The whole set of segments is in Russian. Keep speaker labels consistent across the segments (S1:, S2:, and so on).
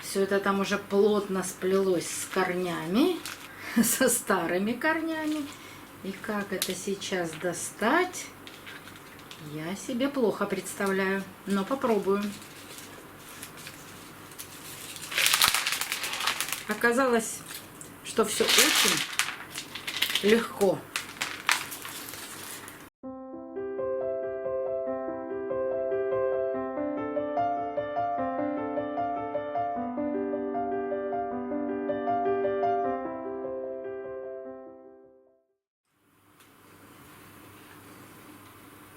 S1: Все это там уже плотно сплелось с корнями, со старыми корнями. И как это сейчас достать, я себе плохо представляю, но попробую. Оказалось, что все очень легко.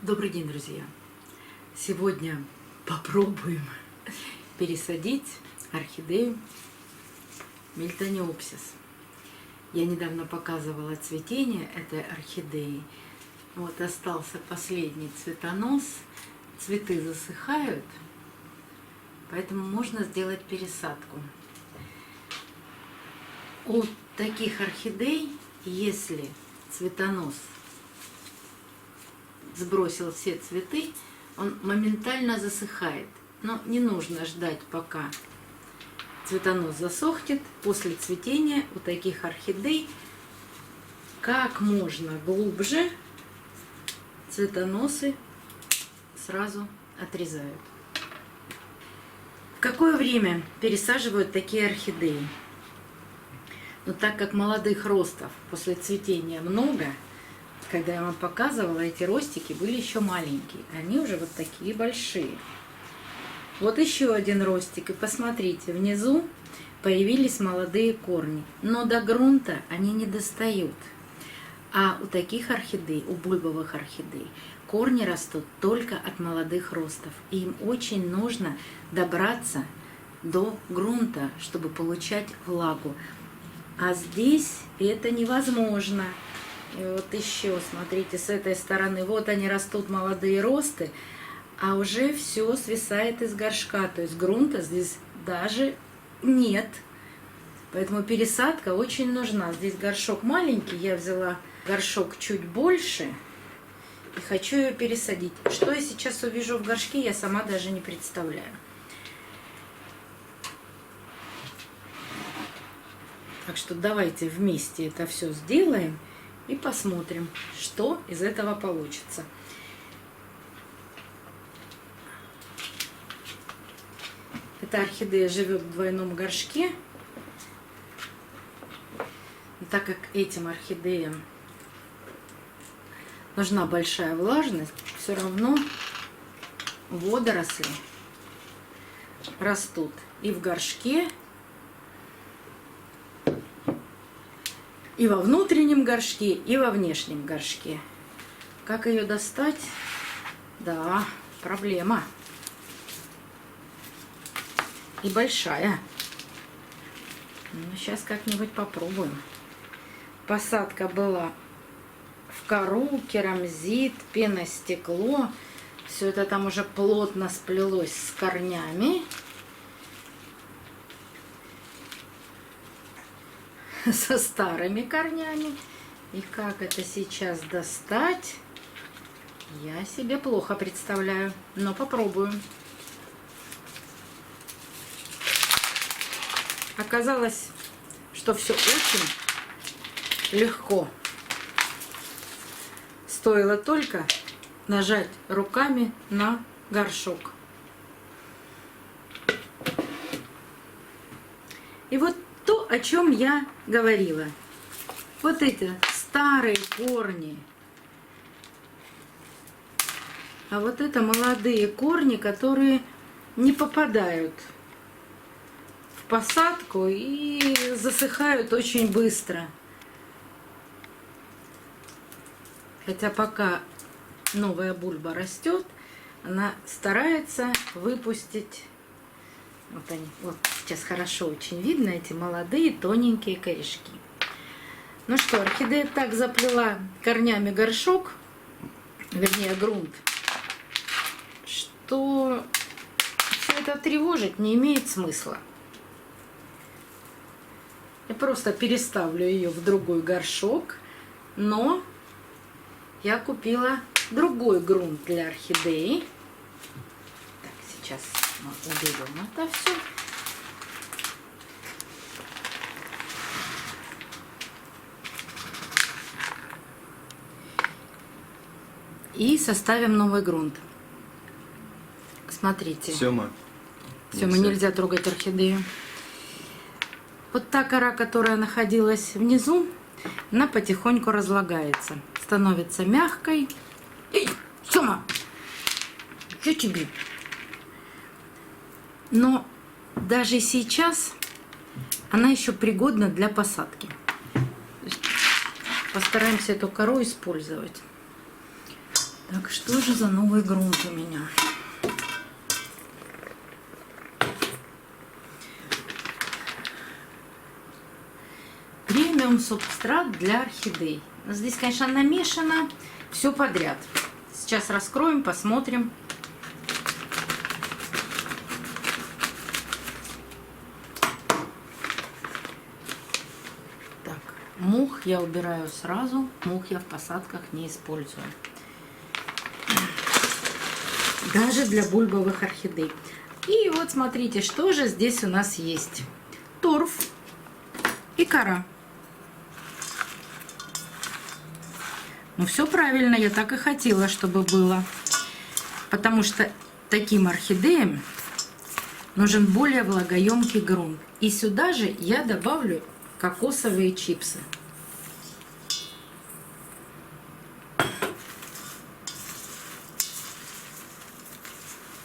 S1: Добрый день, друзья! Сегодня попробуем пересадить орхидею Мельтонеопсис. Я недавно показывала цветение этой орхидеи. Вот остался последний цветонос. Цветы засыхают, поэтому можно сделать пересадку. У таких орхидей, если цветонос сбросил все цветы, он моментально засыхает. Но не нужно ждать, пока цветонос засохнет. После цветения у таких орхидей как можно глубже цветоносы сразу отрезают. В какое время пересаживают такие орхидеи? Но так как молодых ростов после цветения много, когда я вам показывала, эти ростики были еще маленькие. Они уже вот такие большие. Вот еще один ростик. И посмотрите, внизу появились молодые корни. Но до грунта они не достают. А у таких орхидей, у бульбовых орхидей, корни растут только от молодых ростов. И им очень нужно добраться до грунта, чтобы получать влагу. А здесь это невозможно. И вот еще, смотрите, с этой стороны, вот они растут, молодые росты, а уже все свисает из горшка, то есть грунта здесь даже нет. Поэтому пересадка очень нужна. Здесь горшок маленький, я взяла горшок чуть больше и хочу ее пересадить. Что я сейчас увижу в горшке, я сама даже не представляю. Так что давайте вместе это все сделаем и посмотрим, что из этого получится. Эта орхидея живет в двойном горшке. И так как этим орхидеям нужна большая влажность, все равно водоросли растут и в горшке, и во внутреннем горшке, и во внешнем горшке. Как ее достать? Да, проблема. И большая. Ну, сейчас как-нибудь попробуем. Посадка была в кору, керамзит, пеностекло. Все это там уже плотно сплелось с корнями. Со старыми корнями. И как это сейчас достать, я себе плохо представляю, но попробую. Оказалось, что все очень легко. Стоило только нажать руками на горшок. И вот то, о чем я говорила. Вот эти старые корни. А вот это молодые корни, которые не попадают в посадку и засыхают очень быстро. Хотя пока новая бульба растет, она старается выпустить. Вот они, вот сейчас хорошо очень видно эти молодые тоненькие корешки. Ну что, орхидея так заплела корнями горшок, вернее грунт, что все это тревожить не имеет смысла. Я просто переставлю ее в другой горшок, но я купила другой грунт для орхидеи. Так, сейчас мы уберем это все. и составим новый грунт. Смотрите.
S2: Сёма.
S1: Сёма, нельзя трогать орхидею. Вот та кора, которая находилась внизу, она потихоньку разлагается, становится мягкой. Эй, Сёма, что тебе? Но даже сейчас она еще пригодна для посадки. Постараемся эту кору использовать. Так, что же за новый грунт у меня? Премиум субстрат для орхидей. Здесь, конечно, намешано все подряд. Сейчас раскроем, посмотрим. Так, мух я убираю сразу. Мух я в посадках не использую. Даже для бульбовых орхидей. И вот смотрите, что же здесь у нас есть. Торф и кора. Ну, все правильно, я так и хотела, чтобы было. Потому что таким орхидеям нужен более влагоемкий грунт. И сюда же я добавлю кокосовые чипсы.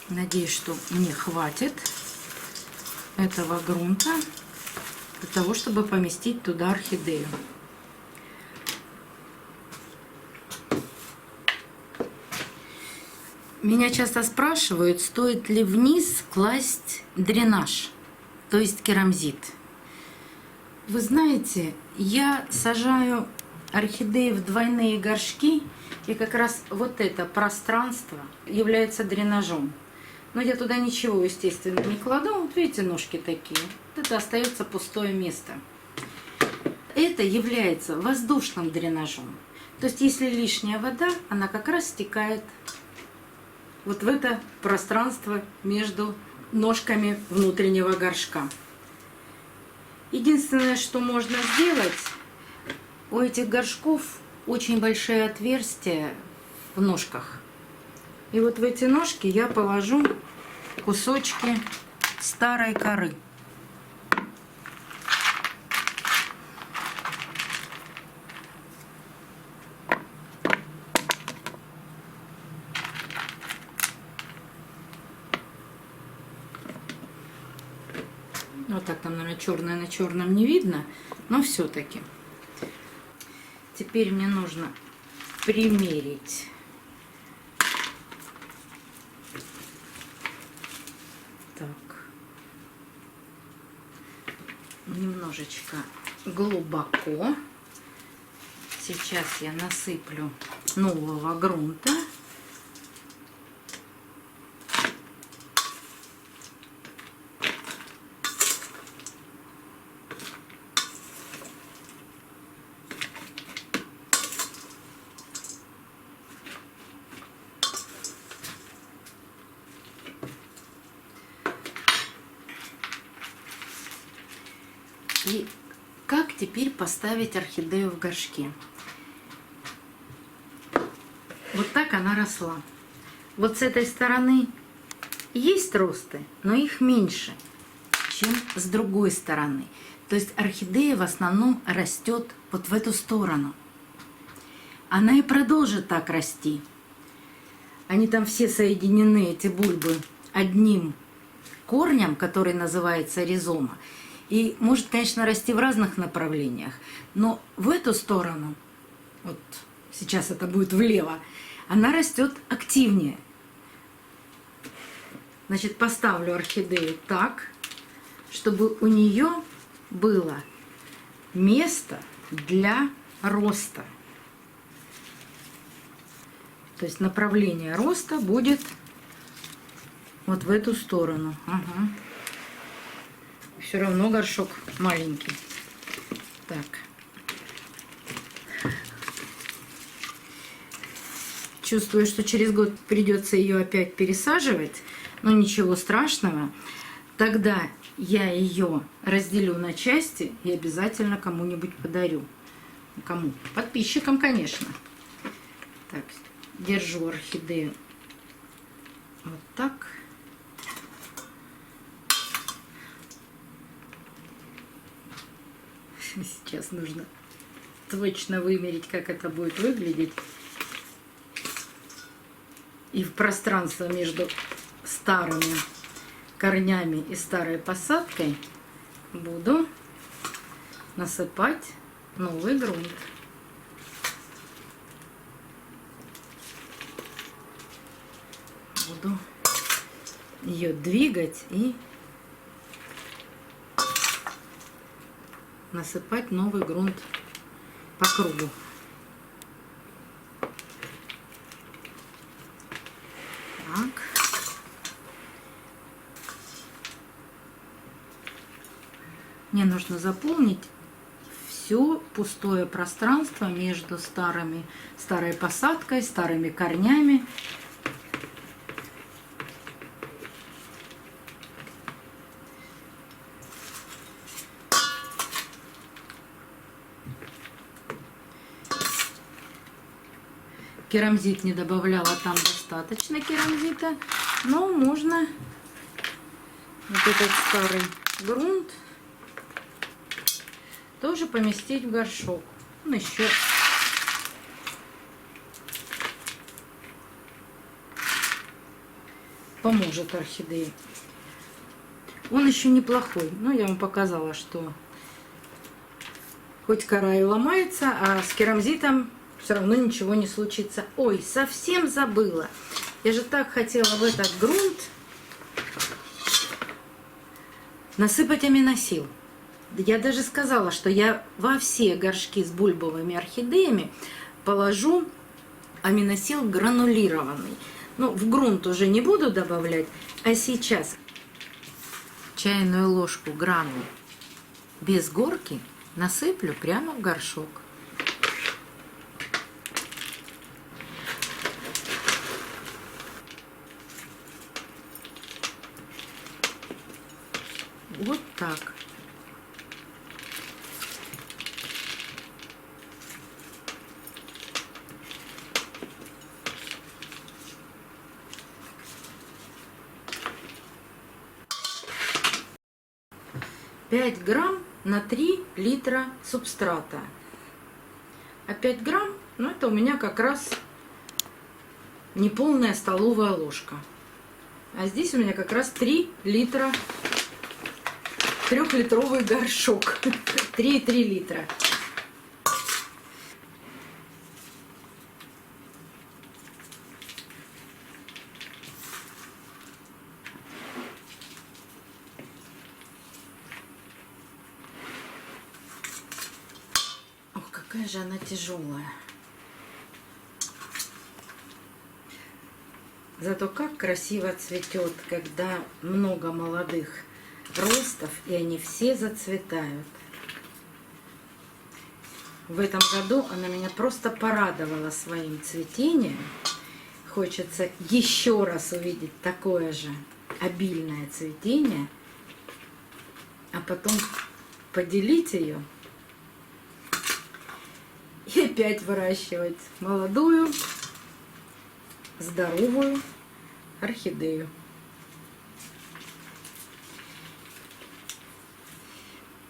S1: Надеюсь, что мне хватит этого грунта для того, чтобы поместить туда орхидею. Меня часто спрашивают, стоит ли вниз класть дренаж, то есть керамзит. Вы знаете, я сажаю орхидеи в двойные горшки, и как раз вот это пространство является дренажом. Но я туда ничего, естественно, не кладу. Вот видите, ножки такие. Это остается пустое место. Это является воздушным дренажом. То есть, если лишняя вода, она как раз стекает вот в это пространство между ножками внутреннего горшка. Единственное, что можно сделать, у этих горшков очень большие отверстия в ножках. И вот в эти ножки я положу кусочки старой коры. Вот так там, наверное, черное на черном не видно, но все-таки. Теперь мне нужно примерить немножечко глубоко. Сейчас я насыплю нового грунта. И как теперь поставить орхидею в горшке? Вот так она росла. Вот с этой стороны есть росты, но их меньше, чем с другой стороны. То есть орхидея в основном растет вот в эту сторону. Она и продолжит так расти. Они там все соединены, эти бульбы, одним корнем, который называется ризома. И может, конечно, расти в разных направлениях, но в эту сторону, вот сейчас это будет влево, она растет активнее. Значит, поставлю орхидею так, чтобы у нее было место для роста. То есть направление роста будет вот в эту сторону. Ага. Все равно горшок маленький. Так. Чувствую, что через год придется ее опять пересаживать, но ничего страшного. Тогда я ее разделю на части и обязательно кому-нибудь подарю. Кому? Подписчикам, конечно. Так, держу орхидею вот так. Сейчас нужно точно вымерить, как это будет выглядеть. И в пространство между старыми корнями и старой посадкой буду насыпать новый грунт. Буду ее двигать и насыпать новый грунт по кругу. Так. Мне нужно заполнить все пустое пространство между старой посадкой, старыми корнями. Керамзит не добавляла, там достаточно керамзита, но можно вот этот старый грунт тоже поместить в горшок. Он еще поможет орхидее. Он еще неплохой, но я вам показала, что хоть кора и ломается, а с керамзитом все равно ничего не случится. Ой, совсем забыла. Я же так хотела в этот грунт насыпать аминосил. Я даже сказала, что я во все горшки с бульбовыми орхидеями положу аминосил гранулированный. Ну, в грунт уже не буду добавлять, а сейчас чайную ложку гранул без горки насыплю прямо в горшок. Вот так. Пять грамм на 3 литра субстрата. А 5 грамм, ну это у меня как раз неполная столовая ложка. А здесь у меня как раз 3 литра, 3-литровый горшок. 3,3 литра. Ох, какая же она тяжелая. Зато как красиво цветет, когда много молодых ростов, и они все зацветают. В этом году она меня просто порадовала своим цветением. Хочется еще раз увидеть такое же обильное цветение, а потом поделить ее и опять выращивать молодую, здоровую орхидею.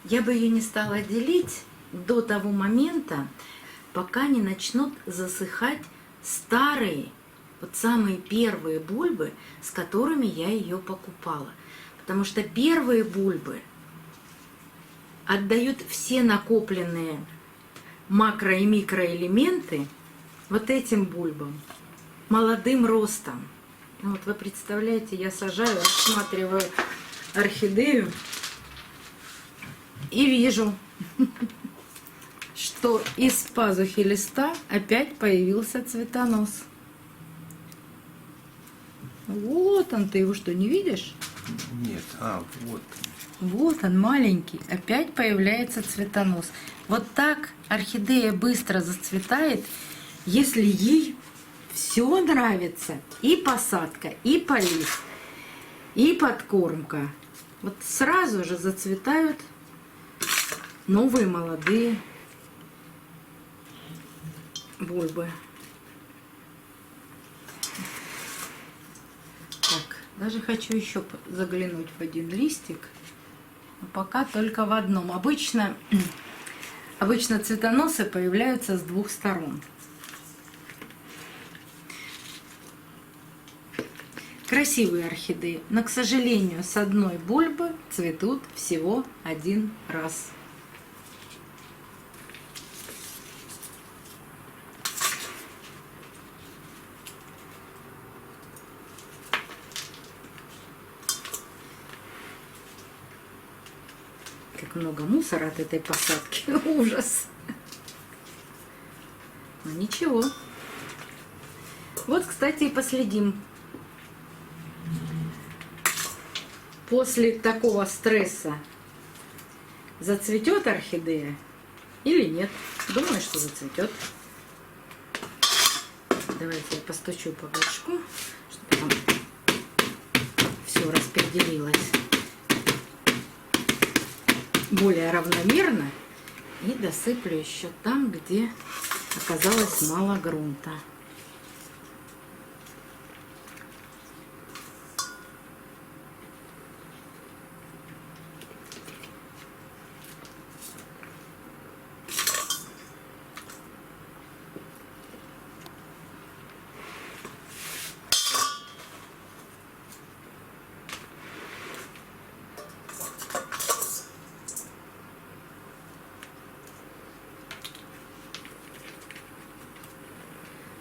S1: Я бы ее не стала делить до того момента, пока не начнут засыхать старые, вот самые первые бульбы, с которыми я ее покупала. Потому что первые бульбы отдают все накопленные макро- и микроэлементы вот этим бульбам, молодым ростом. Ну, вот вы представляете, я сажаю, рассматриваю орхидею и вижу, что из пазухи листа опять появился цветонос. Вот он, ты его что, не видишь?
S2: Нет, вот.
S1: Вот он, маленький, опять появляется цветонос. Вот так орхидея быстро зацветает, если ей все нравится. И посадка, и полив, и подкормка. Вот сразу же зацветают новые молодые бульбы. Даже хочу еще заглянуть в один листик. Но пока только в одном. Обычно цветоносы появляются с двух сторон. Красивые орхидеи, но, к сожалению, с одной бульбы цветут всего один раз. Как много мусора от этой посадки. Ужас. Но ничего. Вот, кстати, и последим. После такого стресса зацветет орхидея или нет? Думаю, что зацветет. Давайте я постучу по горшку, чтобы там все распределилось более равномерно. И досыплю еще там, где оказалось мало грунта.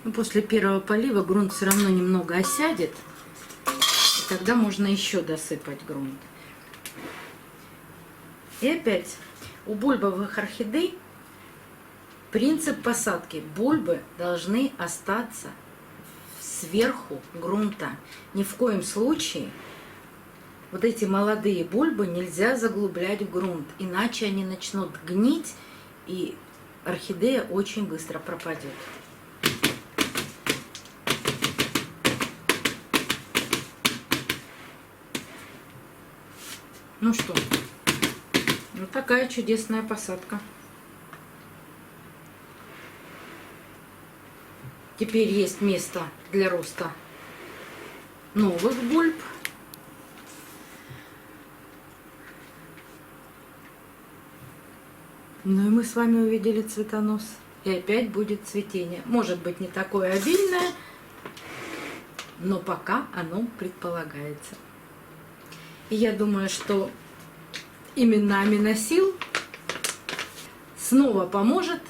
S1: Но после первого полива грунт все равно немного осядет. И тогда можно еще досыпать грунт. И опять, у бульбовых орхидей принцип посадки. Бульбы должны остаться сверху грунта. Ни в коем случае вот эти молодые бульбы нельзя заглублять в грунт. Иначе они начнут гнить, и орхидея очень быстро пропадет. Ну что, вот такая чудесная посадка. Теперь есть место для роста новых бульб. Ну и мы с вами увидели цветонос. И опять будет цветение. Может быть, не такое обильное, но пока оно предполагается. И я думаю, что именно аминосил снова поможет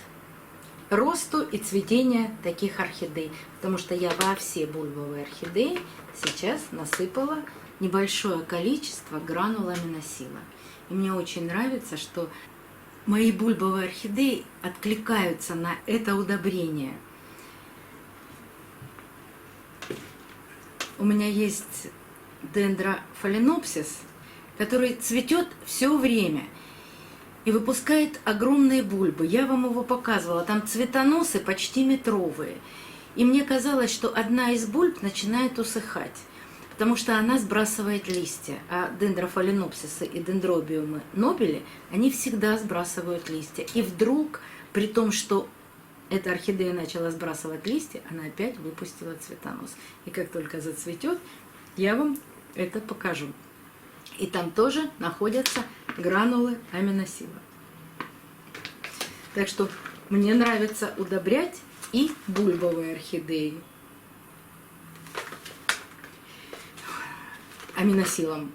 S1: росту и цветению таких орхидей. Потому что я во все бульбовые орхидеи сейчас насыпала небольшое количество гранул аминосила. И мне очень нравится, что мои бульбовые орхидеи откликаются на это удобрение. У меня есть дендрофаленопсис, который цветет все время и выпускает огромные бульбы. Я вам его показывала, там цветоносы почти метровые. И мне казалось, что одна из бульб начинает усыхать, потому что она сбрасывает листья. А дендрофаленопсисы и дендробиумы нобели, они всегда сбрасывают листья. И вдруг, при том, что эта орхидея начала сбрасывать листья, она опять выпустила цветонос. И как только зацветет, я вам это покажу. И там тоже находятся гранулы аминосила. Так что мне нравится удобрять и бульбовые орхидеи аминосилом.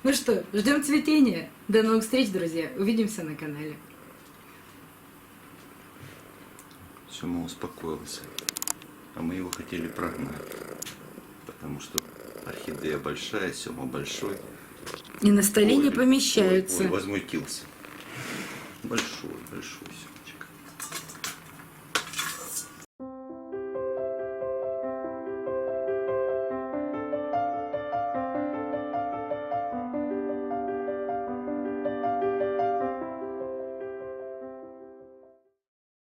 S1: Ну что, ждем цветения. До новых встреч, друзья. Увидимся на канале.
S2: Сема успокоился. А мы его хотели прогнать. Потому что орхидея большая, Сема большой.
S1: И на столе не помещаются.
S2: Ой, возмутился. Большой Сема.